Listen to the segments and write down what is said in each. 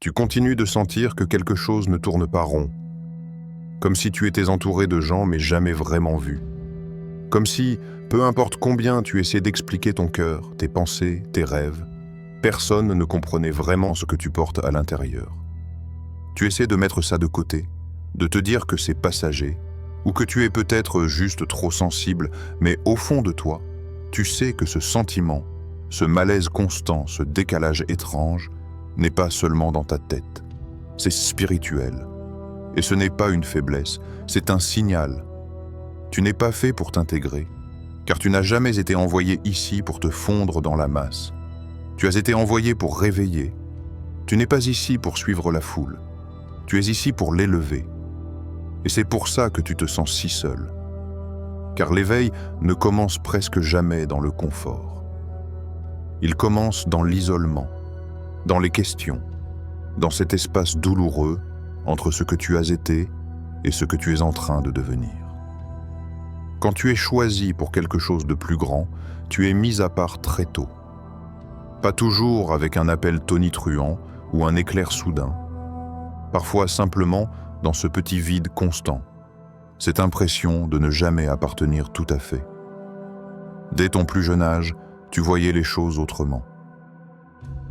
Tu continues de sentir que quelque chose ne tourne pas rond, comme si tu étais entouré de gens mais jamais vraiment vus. Comme si, peu importe combien tu essaies d'expliquer ton cœur, tes pensées, tes rêves, personne ne comprenait vraiment ce que tu portes à l'intérieur. Tu essaies de mettre ça de côté, de te dire que c'est passager, ou que tu es peut-être juste trop sensible, mais au fond de toi, tu sais que ce sentiment, ce malaise constant, ce décalage étrange, n'est pas seulement dans ta tête. C'est spirituel. Et ce n'est pas une faiblesse, c'est un signal. Tu n'es pas fait pour t'intégrer, car tu n'as jamais été envoyé ici pour te fondre dans la masse. Tu as été envoyé pour réveiller. Tu n'es pas ici pour suivre la foule. Tu es ici pour l'élever. Et c'est pour ça que tu te sens si seul. Car l'éveil ne commence presque jamais dans le confort. Il commence dans l'isolement, dans les questions, dans cet espace douloureux entre ce que tu as été et ce que tu es en train de devenir. Quand tu es choisi pour quelque chose de plus grand, tu es mis à part très tôt. Pas toujours avec un appel tonitruant ou un éclair soudain. Parfois simplement dans ce petit vide constant, cette impression de ne jamais appartenir tout à fait. Dès ton plus jeune âge, tu voyais les choses autrement.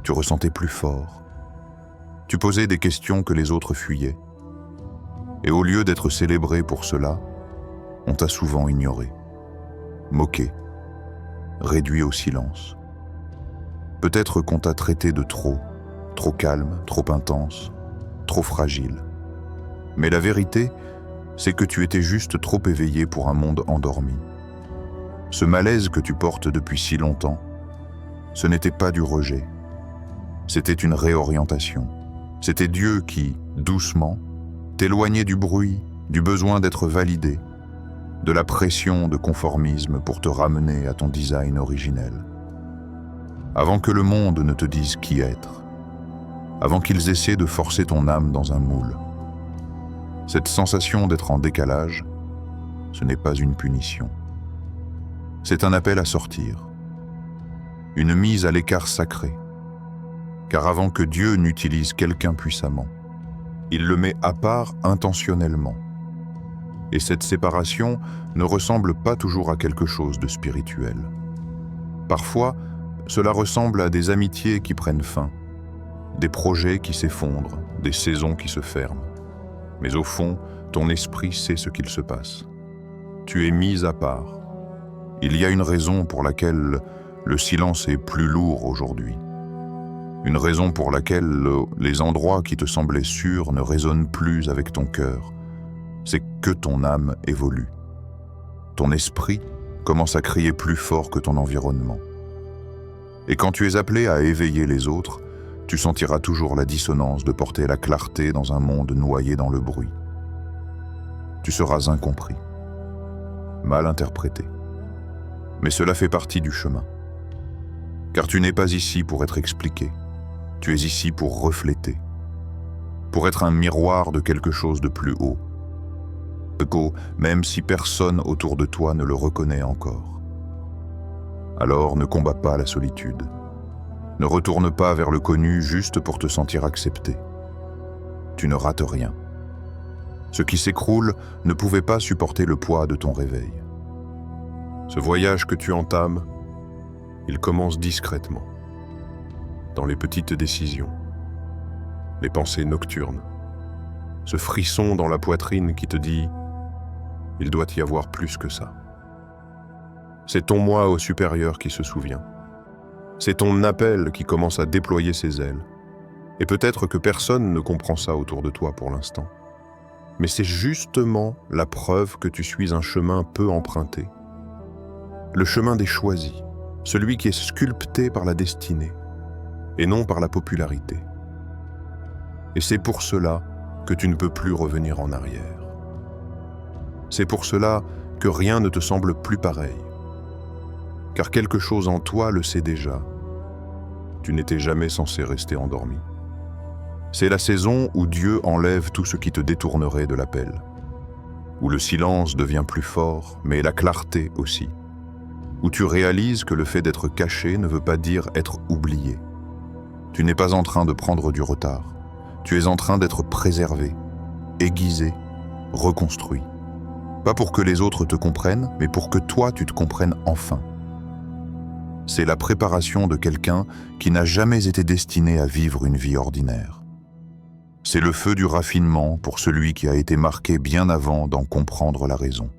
Tu ressentais plus fort. Tu posais des questions que les autres fuyaient. Et au lieu d'être célébré pour cela, on t'a souvent ignoré, moqué, réduit au silence. Peut-être qu'on t'a traité de trop calme, trop intense, trop fragile. Mais la vérité, c'est que tu étais juste trop éveillé pour un monde endormi. Ce malaise que tu portes depuis si longtemps, ce n'était pas du rejet. C'était une réorientation. C'était Dieu qui, doucement, t'éloignait du bruit, du besoin d'être validé, de la pression de conformisme pour te ramener à ton design originel. Avant que le monde ne te dise qui être, avant qu'ils essaient de forcer ton âme dans un moule. Cette sensation d'être en décalage, ce n'est pas une punition. C'est un appel à sortir, une mise à l'écart sacré. Car avant que Dieu n'utilise quelqu'un puissamment, il le met à part intentionnellement. Et cette séparation ne ressemble pas toujours à quelque chose de spirituel. Parfois, cela ressemble à des amitiés qui prennent fin, des projets qui s'effondrent, des saisons qui se ferment. Mais au fond, ton esprit sait ce qu'il se passe. Tu es mis à part. Il y a une raison pour laquelle le silence est plus lourd aujourd'hui. Une raison pour laquelle les endroits qui te semblaient sûrs ne résonnent plus avec ton cœur. C'est que ton âme évolue. Ton esprit commence à crier plus fort que ton environnement. Et quand tu es appelé à éveiller les autres, tu sentiras toujours la dissonance de porter la clarté dans un monde noyé dans le bruit. Tu seras incompris, mal interprété. Mais cela fait partie du chemin. Car tu n'es pas ici pour être expliqué. Tu es ici pour refléter, pour être un miroir de quelque chose de plus haut. Même si personne autour de toi ne le reconnaît encore. Alors ne combats pas la solitude. Ne retourne pas vers le connu juste pour te sentir accepté. Tu ne rates rien. Ce qui s'écroule ne pouvait pas supporter le poids de ton réveil. Ce voyage que tu entames, il commence discrètement, dans les petites décisions, les pensées nocturnes, ce frisson dans la poitrine qui te dit « il doit y avoir plus que ça ». C'est ton moi au supérieur qui se souvient. C'est ton appel qui commence à déployer ses ailes. Et peut-être que personne ne comprend ça autour de toi pour l'instant. Mais c'est justement la preuve que tu suis un chemin peu emprunté. Le chemin des choisis, celui qui est sculpté par la destinée, et non par la popularité. Et c'est pour cela que tu ne peux plus revenir en arrière. C'est pour cela que rien ne te semble plus pareil. Car quelque chose en toi le sait déjà. Tu n'étais jamais censé rester endormi. C'est la saison où Dieu enlève tout ce qui te détournerait de l'appel. Où le silence devient plus fort, mais la clarté aussi. Où tu réalises que le fait d'être caché ne veut pas dire être oublié. Tu n'es pas en train de prendre du retard. Tu es en train d'être préservé, aiguisé, reconstruit. Pas pour que les autres te comprennent, mais pour que toi tu te comprennes enfin. C'est la préparation de quelqu'un qui n'a jamais été destiné à vivre une vie ordinaire. C'est le feu du raffinement pour celui qui a été marqué bien avant d'en comprendre la raison.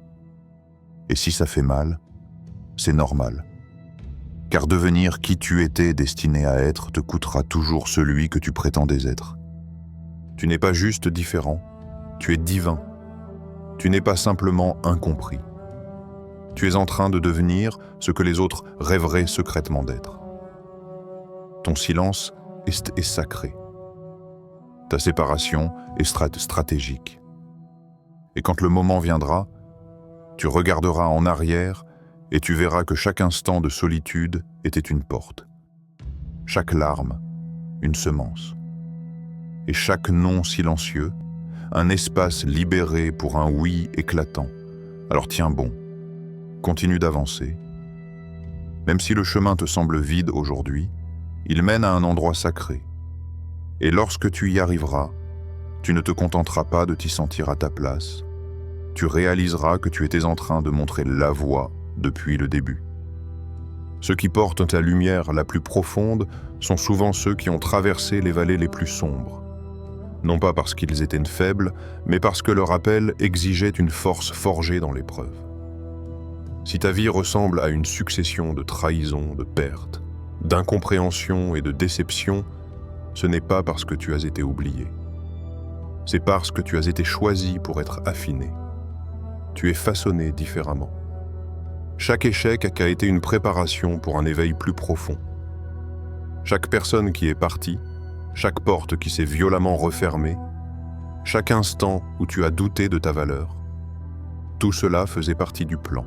Et si ça fait mal, c'est normal. Car devenir qui tu étais destiné à être te coûtera toujours celui que tu prétendais être. Tu n'es pas juste différent, tu es divin. Tu n'es pas simplement incompris. Tu es en train de devenir ce que les autres rêveraient secrètement d'être. Ton silence est sacré. Ta séparation est stratégique. Et quand le moment viendra, tu regarderas en arrière et tu verras que chaque instant de solitude était une porte. Chaque larme, une semence. Et chaque non silencieux, un espace libéré pour un oui éclatant. Alors tiens bon, continue d'avancer. Même si le chemin te semble vide aujourd'hui, il mène à un endroit sacré. Et lorsque tu y arriveras, tu ne te contenteras pas de t'y sentir à ta place. Tu réaliseras que tu étais en train de montrer la voie depuis le début. Ceux qui portent ta lumière la plus profonde sont souvent ceux qui ont traversé les vallées les plus sombres. Non pas parce qu'ils étaient faibles, mais parce que leur appel exigeait une force forgée dans l'épreuve. Si ta vie ressemble à une succession de trahisons, de pertes, d'incompréhensions et de déceptions, ce n'est pas parce que tu as été oublié. C'est parce que tu as été choisi pour être affiné. Tu es façonné différemment. Chaque échec a été une préparation pour un éveil plus profond. Chaque personne qui est partie, chaque porte qui s'est violemment refermée, chaque instant où tu as douté de ta valeur, tout cela faisait partie du plan.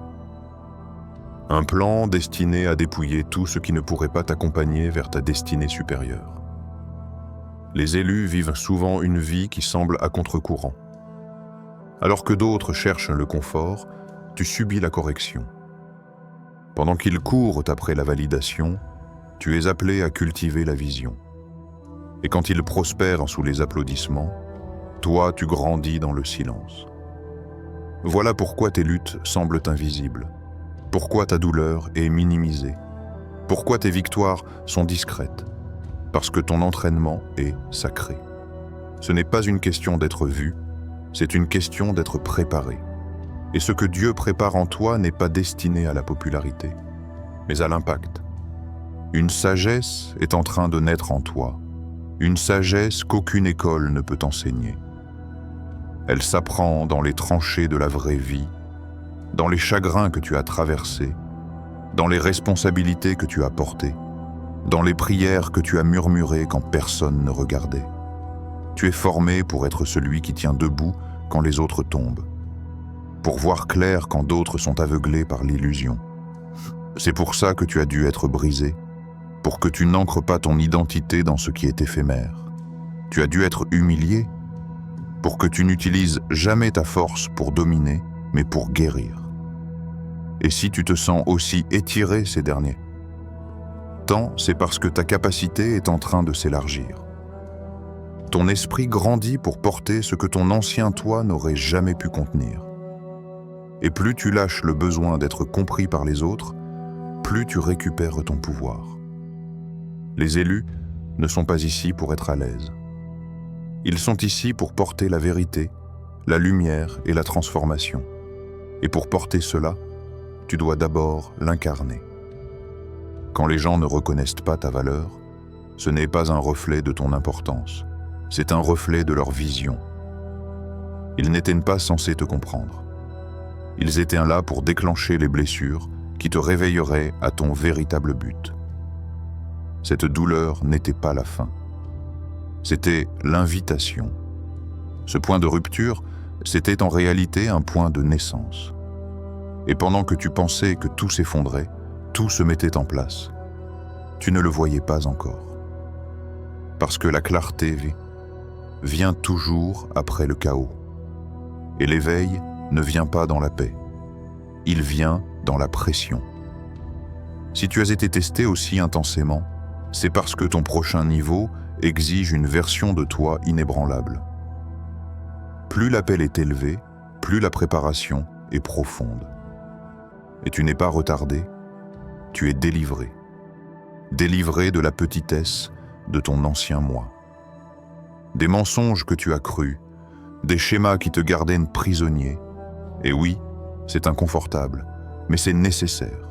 Un plan destiné à dépouiller tout ce qui ne pourrait pas t'accompagner vers ta destinée supérieure. Les élus vivent souvent une vie qui semble à contre-courant. Alors que d'autres cherchent le confort, tu subis la correction. Pendant qu'ils courent après la validation, tu es appelé à cultiver la vision. Et quand ils prospèrent sous les applaudissements, toi tu grandis dans le silence. Voilà pourquoi tes luttes semblent invisibles, pourquoi ta douleur est minimisée, pourquoi tes victoires sont discrètes, parce que ton entraînement est sacré. Ce n'est pas une question d'être vu, c'est une question d'être préparé. Et ce que Dieu prépare en toi n'est pas destiné à la popularité, mais à l'impact. Une sagesse est en train de naître en toi, une sagesse qu'aucune école ne peut enseigner. Elle s'apprend dans les tranchées de la vraie vie, dans les chagrins que tu as traversés, dans les responsabilités que tu as portées, dans les prières que tu as murmurées quand personne ne regardait. Tu es formé pour être celui qui tient debout quand les autres tombent, pour voir clair quand d'autres sont aveuglés par l'illusion. C'est pour ça que tu as dû être brisé, pour que tu n'ancres pas ton identité dans ce qui est éphémère. Tu as dû être humilié, pour que tu n'utilises jamais ta force pour dominer, mais pour guérir. Et si tu te sens aussi étiré ces derniers temps, c'est parce que ta capacité est en train de s'élargir. Ton esprit grandit pour porter ce que ton ancien toi n'aurait jamais pu contenir. Et plus tu lâches le besoin d'être compris par les autres, plus tu récupères ton pouvoir. Les élus ne sont pas ici pour être à l'aise. Ils sont ici pour porter la vérité, la lumière et la transformation. Et pour porter cela, tu dois d'abord l'incarner. Quand les gens ne reconnaissent pas ta valeur, ce n'est pas un reflet de ton importance, c'est un reflet de leur vision. Ils n'étaient pas censés te comprendre. Ils étaient là pour déclencher les blessures qui te réveilleraient à ton véritable but. Cette douleur n'était pas la fin. C'était l'invitation. Ce point de rupture, c'était en réalité un point de naissance. Et pendant que tu pensais que tout s'effondrait, tout se mettait en place, tu ne le voyais pas encore. Parce que la clarté vient toujours après le chaos. Et l'éveil ne vient pas dans la paix. Il vient dans la pression. Si tu as été testé aussi intensément, c'est parce que ton prochain niveau exige une version de toi inébranlable. Plus l'appel est élevé, plus la préparation est profonde. Et tu n'es pas retardé, tu es délivré. Délivré de la petitesse de ton ancien moi. Des mensonges que tu as crus, des schémas qui te gardaient prisonnier. Et oui, c'est inconfortable, mais c'est nécessaire.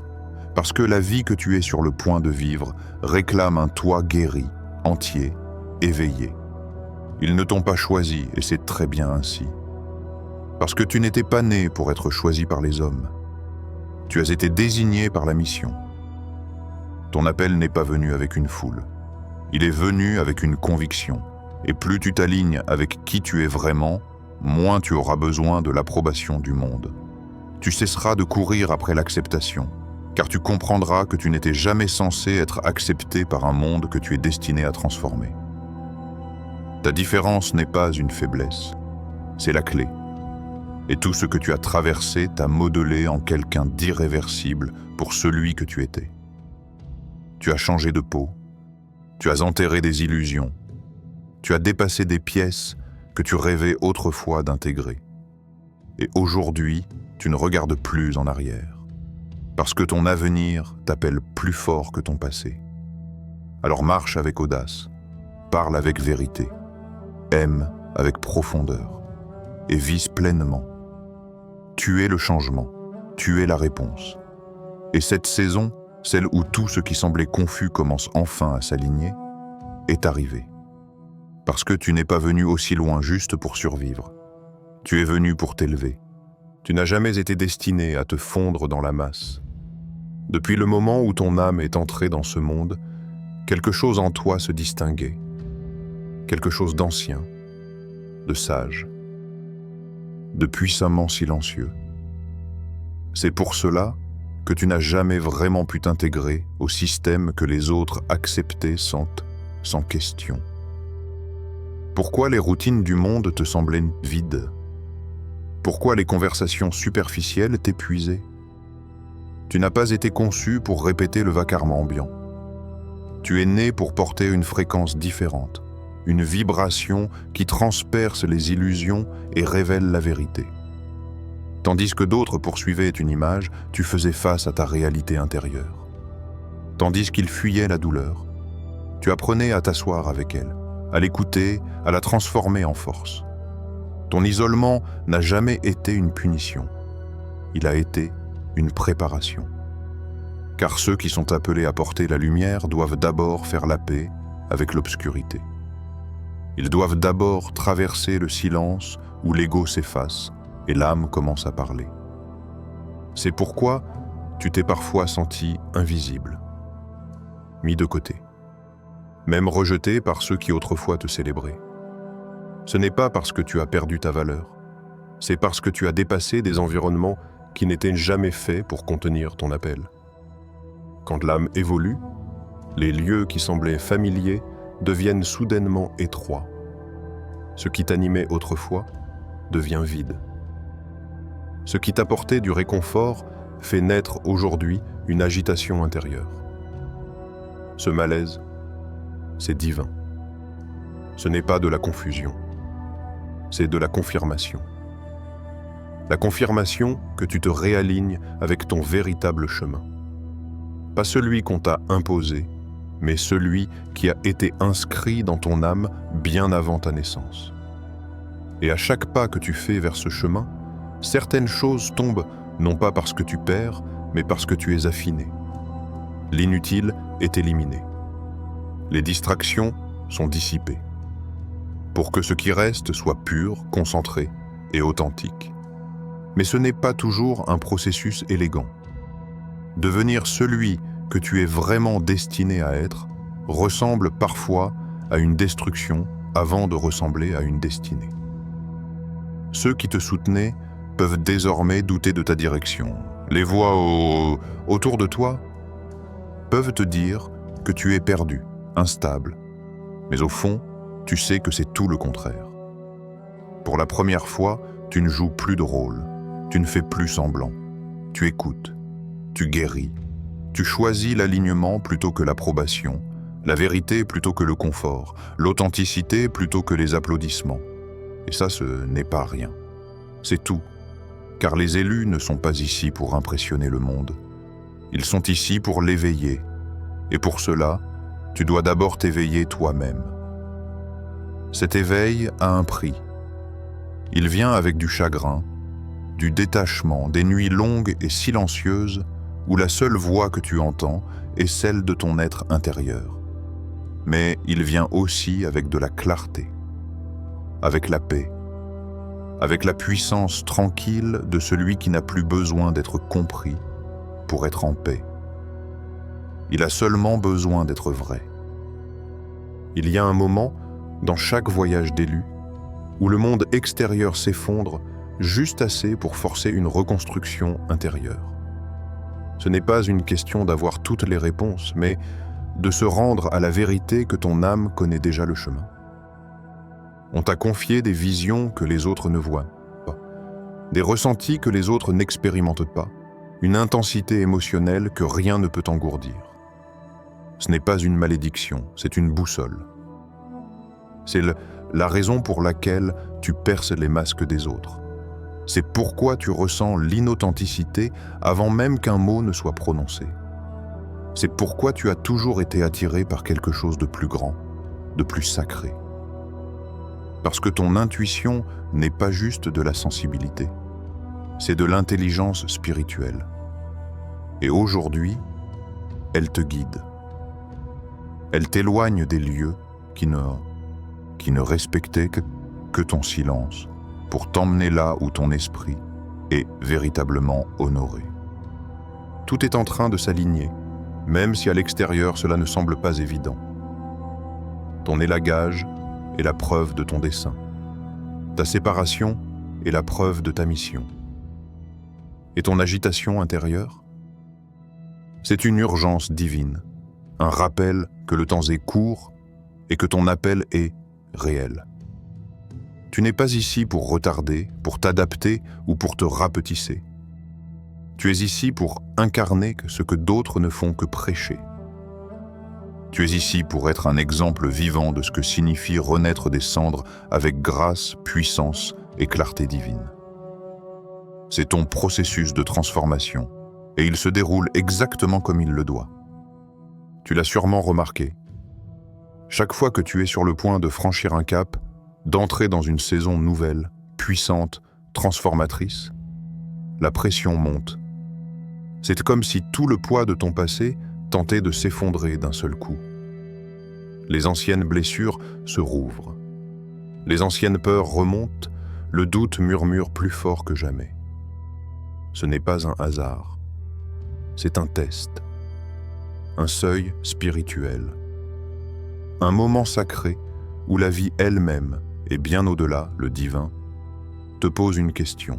Parce que la vie que tu es sur le point de vivre réclame un toi guéri, entier, éveillé. Ils ne t'ont pas choisi et c'est très bien ainsi. Parce que tu n'étais pas né pour être choisi par les hommes. Tu as été désigné par la mission. Ton appel n'est pas venu avec une foule. Il est venu avec une conviction. Et plus tu t'alignes avec qui tu es vraiment, moins tu auras besoin de l'approbation du monde. Tu cesseras de courir après l'acceptation, car tu comprendras que tu n'étais jamais censé être accepté par un monde que tu es destiné à transformer. Ta différence n'est pas une faiblesse, c'est la clé. Et tout ce que tu as traversé t'a modelé en quelqu'un d'irréversible pour celui que tu étais. Tu as changé de peau, tu as enterré des illusions, tu as dépassé des pièces que tu rêvais autrefois d'intégrer. Et aujourd'hui, tu ne regardes plus en arrière, parce que ton avenir t'appelle plus fort que ton passé. Alors marche avec audace, parle avec vérité, aime avec profondeur, et vise pleinement. Tu es le changement, tu es la réponse. Et cette saison, celle où tout ce qui semblait confus commence enfin à s'aligner, est arrivée. Parce que tu n'es pas venu aussi loin juste pour survivre. Tu es venu pour t'élever. Tu n'as jamais été destiné à te fondre dans la masse. Depuis le moment où ton âme est entrée dans ce monde, quelque chose en toi se distinguait. Quelque chose d'ancien, de sage, de puissamment silencieux. C'est pour cela que tu n'as jamais vraiment pu t'intégrer au système que les autres acceptaient sans question. Pourquoi les routines du monde te semblaient vides? Pourquoi les conversations superficielles t'épuisaient? Tu n'as pas été conçu pour répéter le vacarme ambiant. Tu es né pour porter une fréquence différente, une vibration qui transperce les illusions et révèle la vérité. Tandis que d'autres poursuivaient une image, tu faisais face à ta réalité intérieure. Tandis qu'ils fuyaient la douleur, tu apprenais à t'asseoir avec elle, à l'écouter, à la transformer en force. Ton isolement n'a jamais été une punition. Il a été une préparation. Car ceux qui sont appelés à porter la lumière doivent d'abord faire la paix avec l'obscurité. Ils doivent d'abord traverser le silence où l'ego s'efface et l'âme commence à parler. C'est pourquoi tu t'es parfois senti invisible, mis de côté, même rejeté par ceux qui autrefois te célébraient. Ce n'est pas parce que tu as perdu ta valeur, c'est parce que tu as dépassé des environnements qui n'étaient jamais faits pour contenir ton appel. Quand l'âme évolue, les lieux qui semblaient familiers deviennent soudainement étroits. Ce qui t'animait autrefois devient vide. Ce qui t'apportait du réconfort fait naître aujourd'hui une agitation intérieure. Ce malaise, c'est divin. Ce n'est pas de la confusion, c'est de la confirmation. La confirmation que tu te réalignes avec ton véritable chemin. Pas celui qu'on t'a imposé, mais celui qui a été inscrit dans ton âme bien avant ta naissance. Et à chaque pas que tu fais vers ce chemin, certaines choses tombent non pas parce que tu perds, mais parce que tu es affiné. L'inutile est éliminé. Les distractions sont dissipées. Pour que ce qui reste soit pur, concentré et authentique. Mais ce n'est pas toujours un processus élégant. Devenir celui que tu es vraiment destiné à être ressemble parfois à une destruction avant de ressembler à une destinée. Ceux qui te soutenaient peuvent désormais douter de ta direction. Les voix autour de toi peuvent te dire que tu es perdu, instable. Mais au fond, tu sais que c'est tout le contraire. Pour la première fois, tu ne joues plus de rôle, tu ne fais plus semblant. Tu écoutes, tu guéris, tu choisis l'alignement plutôt que l'approbation, La vérité plutôt que le confort, l'authenticité plutôt que les applaudissements. Et ça, ce n'est pas rien. C'est tout. Car les élus ne sont pas ici pour impressionner le monde. Ils sont ici pour l'éveiller. Et pour cela, tu dois d'abord t'éveiller toi-même. Cet éveil a un prix. Il vient avec du chagrin, du détachement, des nuits longues et silencieuses où la seule voix que tu entends est celle de ton être intérieur. Mais il vient aussi avec de la clarté, avec la paix, avec la puissance tranquille de celui qui n'a plus besoin d'être compris pour être en paix. Il a seulement besoin d'être vrai. Il y a un moment, dans chaque voyage d'élu, où le monde extérieur s'effondre juste assez pour forcer une reconstruction intérieure. Ce n'est pas une question d'avoir toutes les réponses, mais de se rendre à la vérité que ton âme connaît déjà le chemin. On t'a confié des visions que les autres ne voient pas, des ressentis que les autres n'expérimentent pas, une intensité émotionnelle que rien ne peut engourdir. Ce n'est pas une malédiction, c'est une boussole. C'est la raison pour laquelle tu perces les masques des autres. C'est pourquoi tu ressens l'inauthenticité avant même qu'un mot ne soit prononcé. C'est pourquoi tu as toujours été attiré par quelque chose de plus grand, de plus sacré. Parce que ton intuition n'est pas juste de la sensibilité, c'est de l'intelligence spirituelle. Et aujourd'hui, elle te guide. Elle t'éloigne des lieux qui ne respectaient que ton silence, pour t'emmener là où ton esprit est véritablement honoré. Tout est en train de s'aligner, même si à l'extérieur cela ne semble pas évident. Ton élagage est la preuve de ton dessein. Ta séparation est la preuve de ta mission. Et ton agitation intérieure? C'est une urgence divine, un rappel que le temps est court et que ton appel est réel. Tu n'es pas ici pour retarder, pour t'adapter ou pour te rapetisser. Tu es ici pour incarner ce que d'autres ne font que prêcher. Tu es ici pour être un exemple vivant de ce que signifie renaître des cendres avec grâce, puissance et clarté divine. C'est ton processus de transformation et il se déroule exactement comme il le doit. Tu l'as sûrement remarqué. Chaque fois que tu es sur le point de franchir un cap, d'entrer dans une saison nouvelle, puissante, transformatrice, la pression monte. C'est comme si tout le poids de ton passé tentait de s'effondrer d'un seul coup. Les anciennes blessures se rouvrent. Les anciennes peurs remontent, le doute murmure plus fort que jamais. Ce n'est pas un hasard. C'est un test. Un seuil spirituel. Un moment sacré où la vie elle-même, et bien au-delà, le divin, te pose une question.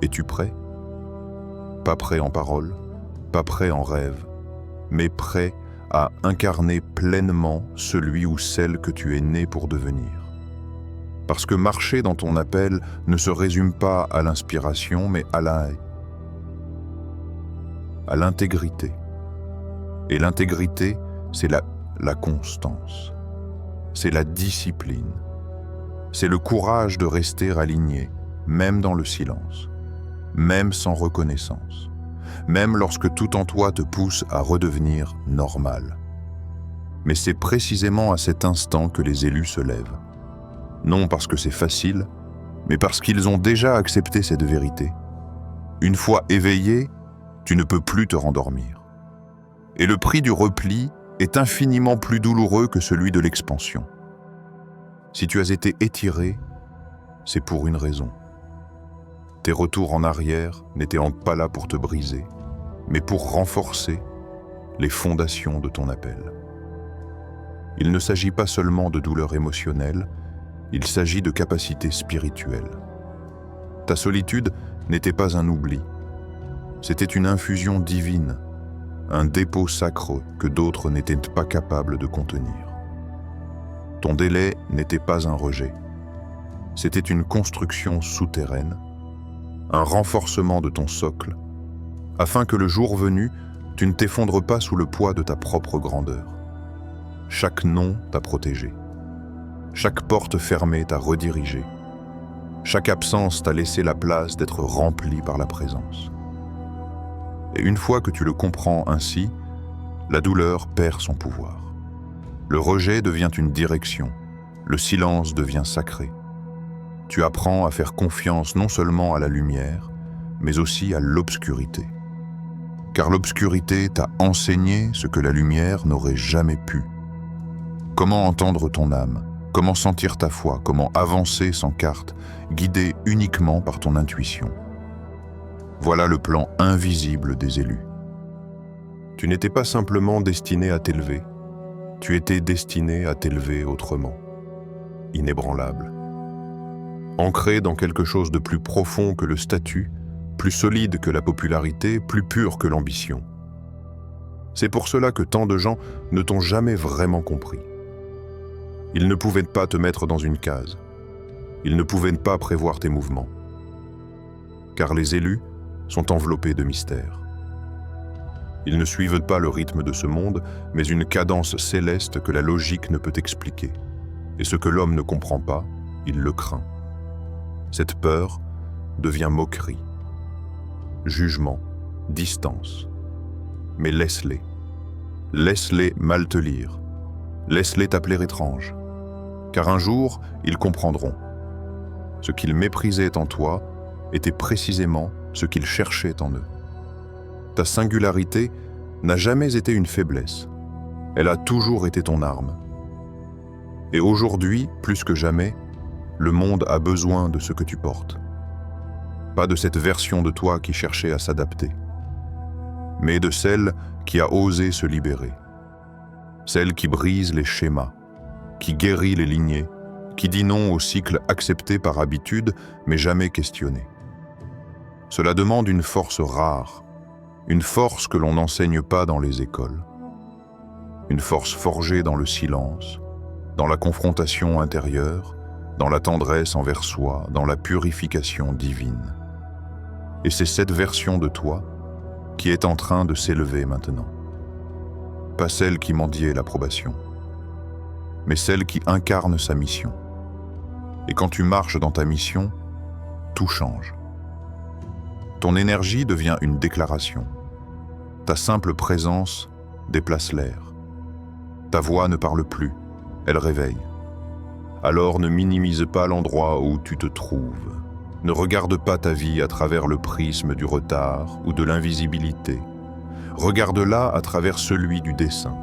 Es-tu prêt? Pas prêt en parole, pas prêt en rêve, mais prêt à incarner pleinement celui ou celle que tu es né pour devenir. Parce que marcher dans ton appel ne se résume pas à l'inspiration, mais à l'intégrité. Et l'intégrité, c'est la constance. C'est la discipline. C'est le courage de rester aligné, même dans le silence, même sans reconnaissance, même lorsque tout en toi te pousse à redevenir normal. Mais c'est précisément à cet instant que les élus se lèvent. Non parce que c'est facile, mais parce qu'ils ont déjà accepté cette vérité. Une fois éveillé, tu ne peux plus te rendormir. Et le prix du repli est infiniment plus douloureux que celui de l'expansion. Si tu as été étiré, c'est pour une raison. Tes retours en arrière n'étaient pas là pour te briser, mais pour renforcer les fondations de ton appel. Il ne s'agit pas seulement de douleur émotionnelle, il s'agit de capacité spirituelle. Ta solitude n'était pas un oubli, c'était une infusion divine, un dépôt sacré que d'autres n'étaient pas capables de contenir. Ton délai n'était pas un rejet, c'était une construction souterraine, un renforcement de ton socle, afin que le jour venu, tu ne t'effondres pas sous le poids de ta propre grandeur. Chaque non t'a protégé. Chaque porte fermée t'a redirigé. Chaque absence t'a laissé la place d'être remplie par la présence. Et une fois que tu le comprends ainsi, la douleur perd son pouvoir. Le rejet devient une direction. Le silence devient sacré. Tu apprends à faire confiance non seulement à la lumière, mais aussi à l'obscurité. Car l'obscurité t'a enseigné ce que la lumière n'aurait jamais pu. Comment entendre ton âme? Comment sentir ta foi? Comment avancer sans carte, guidé uniquement par ton intuition? Voilà le plan invisible des élus. Tu n'étais pas simplement destiné à t'élever, tu étais destiné à t'élever autrement, inébranlable. Ancré dans quelque chose de plus profond que le statut, plus solide que la popularité, plus pur que l'ambition. C'est pour cela que tant de gens ne t'ont jamais vraiment compris. Ils ne pouvaient pas te mettre dans une case. Ils ne pouvaient pas prévoir tes mouvements. Car les élus sont enveloppés de mystères. Ils ne suivent pas le rythme de ce monde, mais une cadence céleste que la logique ne peut expliquer. Et ce que l'homme ne comprend pas, il le craint. Cette peur devient moquerie, jugement, distance. Mais laisse-les. Laisse-les mal te lire. Laisse-les t'appeler étrange. Car un jour, ils comprendront. Ce qu'ils méprisaient en toi était précisément ce qu'ils cherchaient en eux. Ta singularité n'a jamais été une faiblesse. Elle a toujours été ton arme. Et aujourd'hui, plus que jamais, le monde a besoin de ce que tu portes. Pas de cette version de toi qui cherchait à s'adapter, mais de celle qui a osé se libérer. Celle qui brise les schémas, qui guérit les lignées, qui dit non au cycle accepté par habitude, mais jamais questionné. Cela demande une force rare, une force que l'on n'enseigne pas dans les écoles. Une force forgée dans le silence, dans la confrontation intérieure, dans la tendresse envers soi, dans la purification divine. Et c'est cette version de toi qui est en train de s'élever maintenant. Pas celle qui mendiait l'approbation, mais celle qui incarne sa mission. Et quand tu marches dans ta mission, tout change. Ton énergie devient une déclaration. Ta simple présence déplace l'air. Ta voix ne parle plus, elle réveille. Alors ne minimise pas l'endroit où tu te trouves. Ne regarde pas ta vie à travers le prisme du retard ou de l'invisibilité. Regarde-la à travers celui du dessein.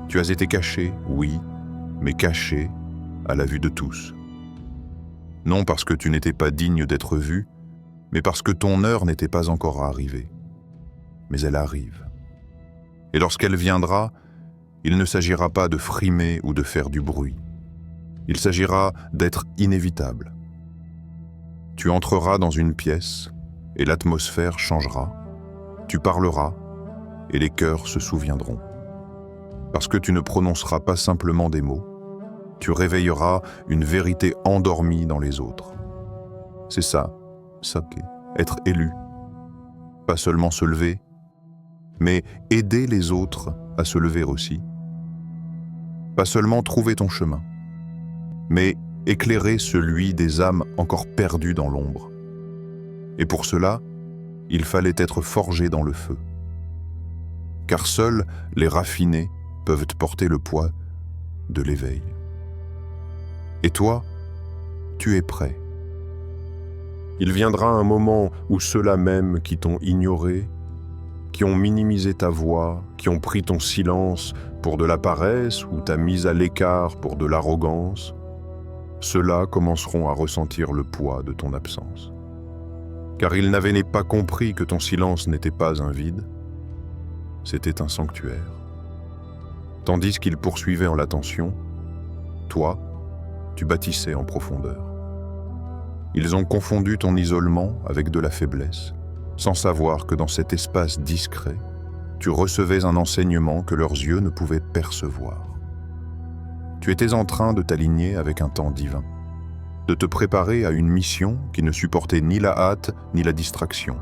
Tu as été caché, oui, mais caché à la vue de tous. Non parce que tu n'étais pas digne d'être vu, mais parce que ton heure n'était pas encore arrivée. Mais elle arrive. Et lorsqu'elle viendra, il ne s'agira pas de frimer ou de faire du bruit. Il s'agira d'être inévitable. Tu entreras dans une pièce et l'atmosphère changera. Tu parleras et les cœurs se souviendront. Parce que tu ne prononceras pas simplement des mots, tu réveilleras une vérité endormie dans les autres. C'est ça, être élu. Pas seulement se lever, mais aider les autres à se lever aussi. Pas seulement trouver ton chemin, mais éclairer celui des âmes encore perdues dans l'ombre. Et pour cela, il fallait être forgé dans le feu. Car seuls les raffinés peuvent porter le poids de l'éveil. Et toi, tu es prêt. Il viendra un moment où ceux-là même qui t'ont ignoré, qui ont minimisé ta voix, qui ont pris ton silence pour de la paresse ou ta mise à l'écart pour de l'arrogance, ceux-là commenceront à ressentir le poids de ton absence. Car ils n'avaient pas compris que ton silence n'était pas un vide, c'était un sanctuaire. Tandis qu'ils poursuivaient en l'attention, toi, tu bâtissais en profondeur. Ils ont confondu ton isolement avec de la faiblesse, sans savoir que dans cet espace discret, tu recevais un enseignement que leurs yeux ne pouvaient percevoir. Tu étais en train de t'aligner avec un temps divin, de te préparer à une mission qui ne supportait ni la hâte ni la distraction.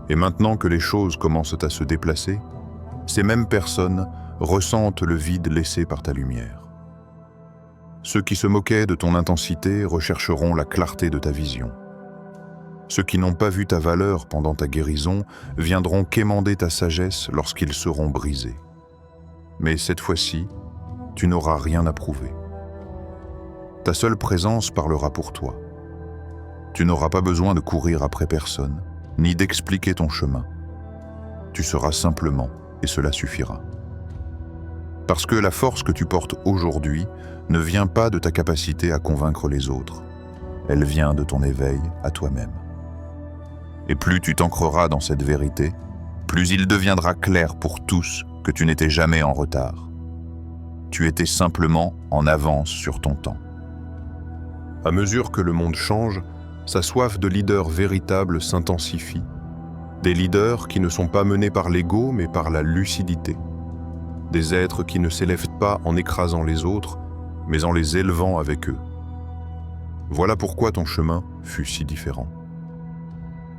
Et maintenant que les choses commencent à se déplacer, ces mêmes personnes ressentent le vide laissé par ta lumière. Ceux qui se moquaient de ton intensité rechercheront la clarté de ta vision. Ceux qui n'ont pas vu ta valeur pendant ta guérison viendront quémander ta sagesse lorsqu'ils seront brisés. Mais cette fois-ci, tu n'auras rien à prouver. Ta seule présence parlera pour toi. Tu n'auras pas besoin de courir après personne, ni d'expliquer ton chemin. Tu seras simplement, et cela suffira. Parce que la force que tu portes aujourd'hui ne vient pas de ta capacité à convaincre les autres. Elle vient de ton éveil à toi-même. Et plus tu t'ancreras dans cette vérité, plus il deviendra clair pour tous que tu n'étais jamais en retard. Tu étais simplement en avance sur ton temps. À mesure que le monde change, sa soif de leader véritable s'intensifie. Des leaders qui ne sont pas menés par l'ego mais par la lucidité. Des êtres qui ne s'élèvent pas en écrasant les autres, mais en les élevant avec eux. Voilà pourquoi ton chemin fut si différent.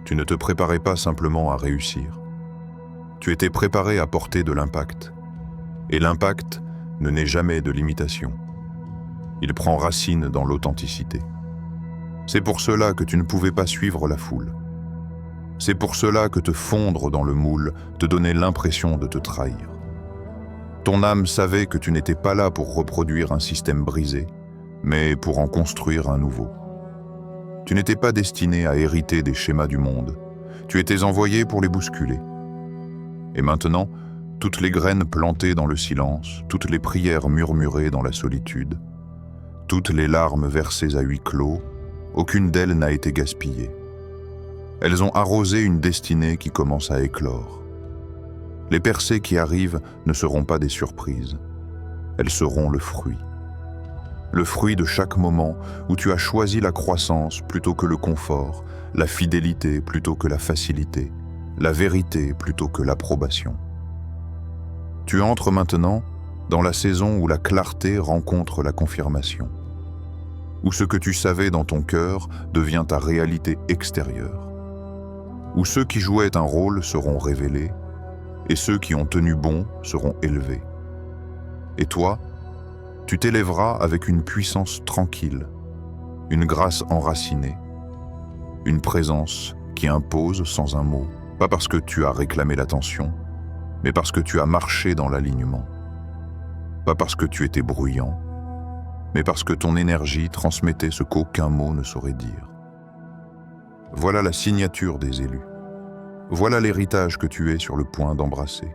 Tu ne te préparais pas simplement à réussir. Tu étais préparé à porter de l'impact. Et l'impact ne naît jamais de l'imitation. Il prend racine dans l'authenticité. C'est pour cela que tu ne pouvais pas suivre la foule. C'est pour cela que te fondre dans le moule te donnait l'impression de te trahir. Ton âme savait que tu n'étais pas là pour reproduire un système brisé, mais pour en construire un nouveau. Tu n'étais pas destiné à hériter des schémas du monde. Tu étais envoyé pour les bousculer. Et maintenant, toutes les graines plantées dans le silence, toutes les prières murmurées dans la solitude, toutes les larmes versées à huis clos, aucune d'elles n'a été gaspillée. Elles ont arrosé une destinée qui commence à éclore. Les percées qui arrivent ne seront pas des surprises. Elles seront le fruit. Le fruit de chaque moment où tu as choisi la croissance plutôt que le confort, la fidélité plutôt que la facilité, la vérité plutôt que l'approbation. Tu entres maintenant dans la saison où la clarté rencontre la confirmation, où ce que tu savais dans ton cœur devient ta réalité extérieure, où ceux qui jouaient un rôle seront révélés et ceux qui ont tenu bon seront élevés. Et toi, tu t'élèveras avec une puissance tranquille, une grâce enracinée, une présence qui impose sans un mot, pas parce que tu as réclamé l'attention, mais parce que tu as marché dans l'alignement. Pas parce que tu étais bruyant, mais parce que ton énergie transmettait ce qu'aucun mot ne saurait dire. Voilà la signature des élus. Voilà l'héritage que tu es sur le point d'embrasser.